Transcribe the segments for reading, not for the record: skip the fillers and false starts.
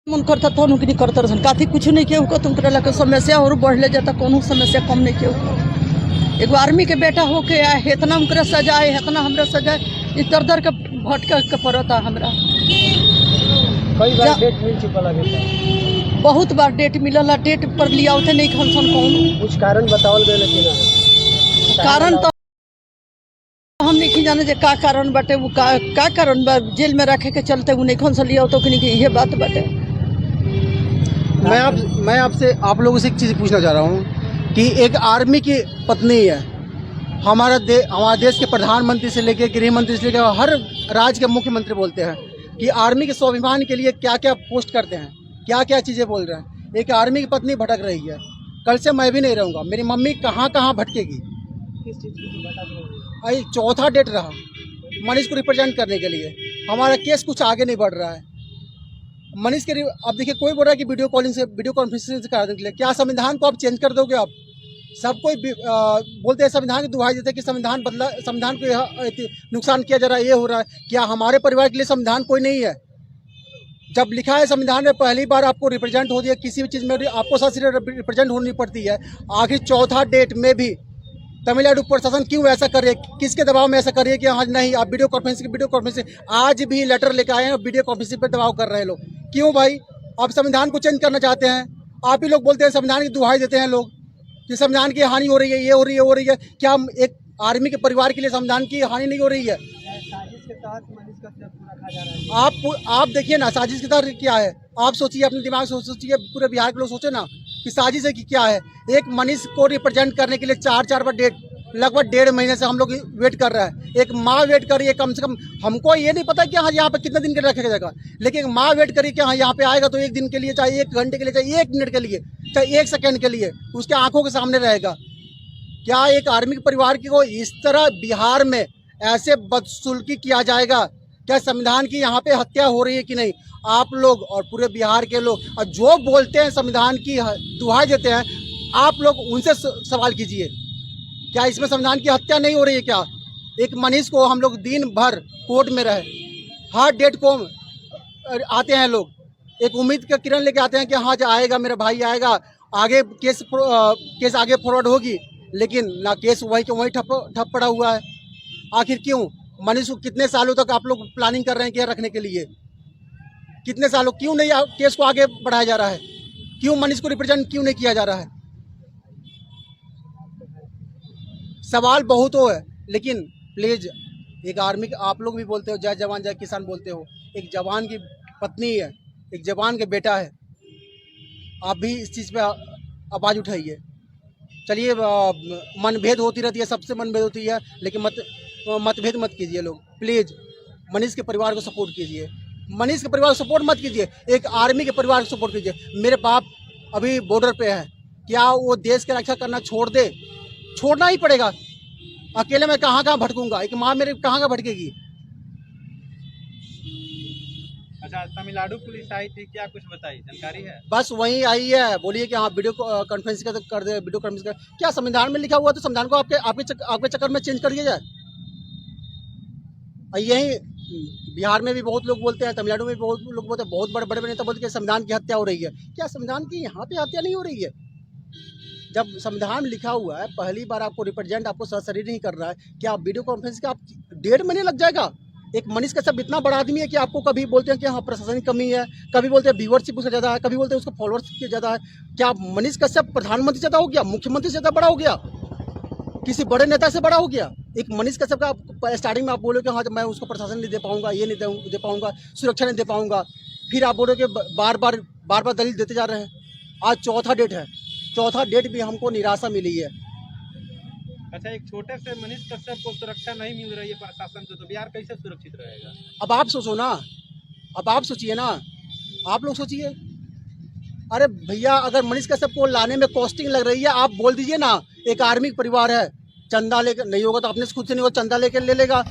मन करता तो नौकरी करता रहन काथी कुछ नहीं केहू को तुम लगे समस्या और बढ़ले जाता कोनो समस्या कम नहीं केहू एगो आर्मी के बेटा होके आए इतना उनकरे सजाए इतना हमरा सजाए इतर दर के भटक के पड़ता हमरा कई बार डेट मिल चुका है। बहुत बार डेट मिलल डेट पर लिया उठे नहीं खन कौन कुछ कारण बतावल गए लेकिन कारण तो हम नहीं जाने जे का कारण बाटे वो का कारण बा जेल में रखे के चलते वो नहीं खन से लिया तो कि ये बात बाटे। मैं आपसे आप लोगों से एक चीज़ पूछना चाह रहा हूँ कि एक आर्मी की पत्नी है, हमारे देश के प्रधानमंत्री से लेकर गृह मंत्री से लेकर हर राज्य के मुख्यमंत्री बोलते हैं कि आर्मी के स्वाभिमान के लिए क्या क्या पोस्ट करते हैं, क्या क्या चीज़ें बोल रहे हैं। एक आर्मी की पत्नी भटक रही है, कल से मैं भी नहीं रहूँगा, मेरी मम्मी कहाँ कहाँ भटकेगी। किस चीज़ की भटक रही है? अरे चौथा डेट रहा मनीष को रिप्रेजेंट करने के लिए, हमारा केस कुछ आगे नहीं बढ़ रहा है। मनीष के अब देखिए कोई बोल रहा है कि वीडियो कॉन्फ्रेंसिंग से करा देने के लिए, क्या संविधान को आप चेंज कर दोगे? आप सब कोई बोलते हैं संविधान की दुहाई देते हैं कि संविधान बदला, संविधान को यह नुकसान किया जा रहा है, ये हो रहा है। क्या हमारे परिवार के लिए संविधान कोई नहीं है? जब लिखा है संविधान में पहली बार आपको रिप्रेजेंट हो दिया किसी भी चीज़ में, आपको साथ रिप्रेजेंट होनी पड़ती है। आखिर चौथा डेट में भी तमिलनाडु प्रशासन क्यों ऐसा कर रही है? किसके दबाव में ऐसा कर रही है कि हाँ नहीं आप वीडियो कॉन्फ्रेंसिंग आज भी लेटर लेकर आए हैं, वीडियो कॉन्फ्रेंसिंग पर दबाव कर रहे हैं लोग। क्यों भाई? आप संविधान को चेंज करना चाहते हैं, आप ही लोग बोलते हैं, संविधान की दुहाई देते हैं लोग कि संविधान की हानि हो रही है, ये हो रही है, हो रही है। क्या एक आर्मी के परिवार के लिए संविधान की हानि नहीं हो रही है? साजिश के तहत मनीष कश्यप को रखा जा रहा है। आप देखिए ना साजिश के तहत क्या है, आप सोचिए, अपने दिमाग से सोचिए, पूरे बिहार के लोग सोचे ना कि साजिश है कि क्या है। एक मनीष को रिप्रेजेंट करने के लिए चार बार डेट, लगभग 1.5 महीने से हम लोग वेट कर रहा है। एक माँ वेट कर रही है, कम से कम हमको ये नहीं पता कि हाँ यहाँ पे कितने दिन के लिए रखा जाएगा, लेकिन एक माँ वेट करी कि हाँ यहाँ पे आएगा तो 1 दिन के लिए, चाहे 1 घंटे के लिए, चाहे 1 मिनट के लिए, चाहे 1 सेकंड के लिए उसके आंखों के सामने रहेगा। क्या एक आर्मी के परिवार की को इस तरह बिहार में ऐसे बदसुल्की किया जाएगा? क्या संविधान की यहाँ पे हत्या हो रही है कि नहीं? आप लोग और पूरे बिहार के लोग और जो बोलते हैं संविधान की दुहाई देते हैं, आप लोग उनसे सवाल कीजिए, क्या इसमें संविधान की हत्या नहीं हो रही है? क्या एक मनीष को हम लोग दिन भर कोर्ट में रहे, हर डेट को आते हैं लोग, एक उम्मीद का किरण लेके आते हैं कि हाँ आएगा मेरा भाई आएगा, आगे केस आगे फॉरवर्ड होगी, लेकिन ना केस वही के वही ठप पड़ा हुआ है। आखिर क्यों? मनीष को कितने सालों तक आप लोग प्लानिंग कर रहे हैं क्या रखने के लिए? कितने सालों क्यों नहीं केस को आगे बढ़ाया जा रहा है? क्यों मनीष को रिप्रेजेंट क्यों नहीं किया जा रहा है? सवाल बहुत हो है, लेकिन प्लीज एक आर्मी आप लोग भी बोलते हो जय जवान जय किसान बोलते हो, एक जवान की पत्नी है, एक जवान के बेटा है, आप भी इस चीज़ पे आवाज़ उठाइए। चलिए मनभेद होती रहती है, सबसे मनभेद होती है, लेकिन मतभेद मत कीजिए लोग, प्लीज़ मनीष के परिवार को सपोर्ट कीजिए, मनीष के परिवार को सपोर्ट मत कीजिए, एक आर्मी के परिवार को सपोर्ट कीजिए। मेरे बाप अभी बॉर्डर पे है, क्या वो देश की रक्षा करना छोड़ दे? छोड़ना ही पड़ेगा। अकेले मैं कहाँ कहाँ भटकूंगा, एक माँ मेरे कहाँ कहाँ भटकेगी। अच्छा, तमिलनाडु पुलिस आई थी, क्या कुछ बताई, जानकारी है? बस वही आई है, बोलिए कि हाँ वीडियो कॉन्फ्रेंस कर दे, वीडियो कॉन्फ्रेंस कर। क्या संविधान में लिखा हुआ तो संविधान को आपके चक्कर में चेंज कर दिया जाए? यही बिहार में भी बहुत लोग बोलते हैं, तमिलनाडु में भी बहुत लोग बोलते हैं, बहुत बड़े बड़े नेता बोलते हैं संविधान की हत्या हो रही है। क्या संविधान की यहाँ पे हत्या नहीं हो रही है? जब संविधान लिखा हुआ है, पहली बार आपको रिप्रेजेंट आपको शरीर नहीं कर रहा है, क्या आप वीडियो कॉन्फ्रेंस का आप 1.5 महीने लग जाएगा? एक मनीष कश्यप इतना बड़ा आदमी है कि आपको कभी बोलते हैं कि हाँ प्रशासनिक कमी है, कभी बोलते हैं व्यूअरशिप उसका ज़्यादा है, कभी बोलते हैं उसको फॉलोअर्स की ज़्यादा है। क्या मनीष कश्यप प्रधानमंत्री से ज़्यादा हो गया, मुख्यमंत्री से ज़्यादा बड़ा हो गया, किसी बड़े नेता से बड़ा हो गया? एक मनीष कश्यप का स्टार्टिंग में आप बोलो कि हाँ मैं उसको प्रशासन नहीं दे पाऊंगा, ये नहीं दे पाऊंगा, सुरक्षा नहीं दे पाऊंगा, फिर आप बोलो कि बार बार दलील देते जा रहे हैं। आज चौथा डेट है, चौथा डेट भी हमको निराशा मिली है। अच्छा, एक छोटे से मनीष कश्यप को सुरक्षा नहीं मिल रही है प्रशासन से, तो बिहार कैसे सुरक्षित रहेगा? अब आप सोचो ना, अब आप सोचिए ना, आप लोग सोचिए। अरे भैया, अगर मनीष कश्यप को लाने में कॉस्टिंग लग रही है, आप बोल दीजिए ना, एक आर्मी परिवार है, चंदा लेकर नहीं होगा तो अपने से खुद से नहीं होगा, चंदा लेकर ले लेगा।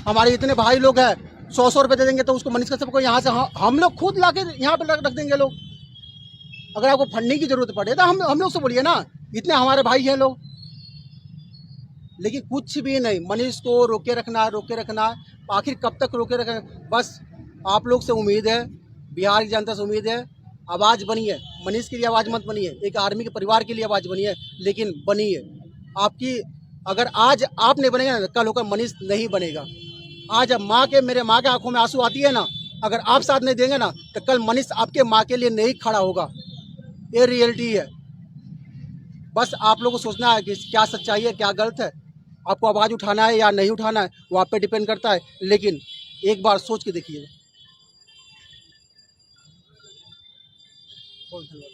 हमारे इतने भाई लोग हैं, 100 रुपये दे देंगे तो उसको मनीष कश्यप को यहाँ से हम लोग खुद ला के यहाँ पर रख देंगे लोग। अगर आपको फंडिंग की जरूरत पड़े तो हम लोग से बोलिए ना, इतने हमारे भाई हैं लोग। लेकिन कुछ भी नहीं, मनीष को रोके रखना। आखिर कब तक रोके रखें? बस आप लोग से उम्मीद है बिहार की जनता से उम्मीद है आवाज़ बनी है, मनीष के लिए आवाज़ मत बनी है, एक आर्मी के परिवार के लिए आवाज़ बनी है, लेकिन बनी है आपकी। अगर आज आप नहीं बनेगा ना, कल होकर मनीष नहीं बनेगा। आज अब मेरे माँ के आंखों में आंसू आती है ना, अगर आप साथ नहीं देंगे ना तो कल मनीष आपके माँ के लिए नहीं खड़ा होगा। ये रियलिटी है। बस आप लोगों को सोचना है कि क्या सच्चाई है, क्या गलत है। आपको आवाज़ उठाना है या नहीं उठाना है वो आप पे डिपेंड करता है, लेकिन एक बार सोच के देखिए। बहुत धन्यवाद।